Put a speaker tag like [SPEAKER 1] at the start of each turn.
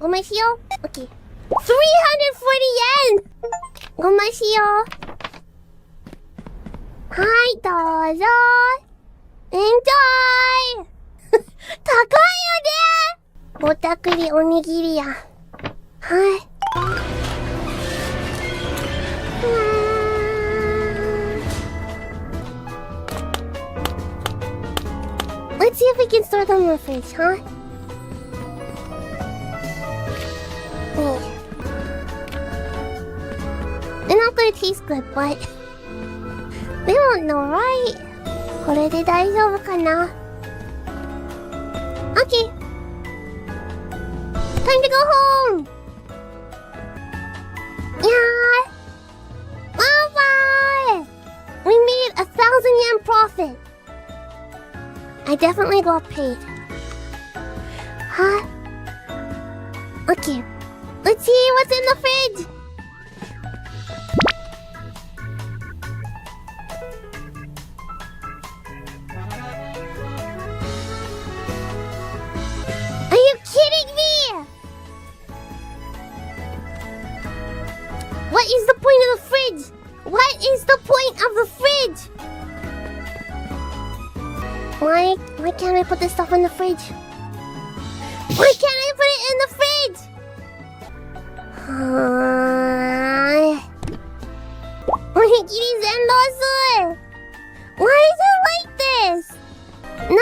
[SPEAKER 1] ごましよう。オッケー。340 yen! ごましよう。はい、どうぞ。エンジョイ高いよねぼたくりおにぎりや。はい。Let's see if we can store them in the fridge, huh? They're not gonna taste good, but they won't know, right? これで大丈夫かな Okay. Time to go home! Yeah! Bye-bye! We made 1,000 yen profit! I definitely got paid. Huh? Okay. Let's see what's in the fridge! Are you kidding me? What is the point of the fridge? What is the point of the fridge? Why can't I put this stuff in the fridge? Why can't I put it in the fridge? Onigiri zen losu. Why is it like this? なんで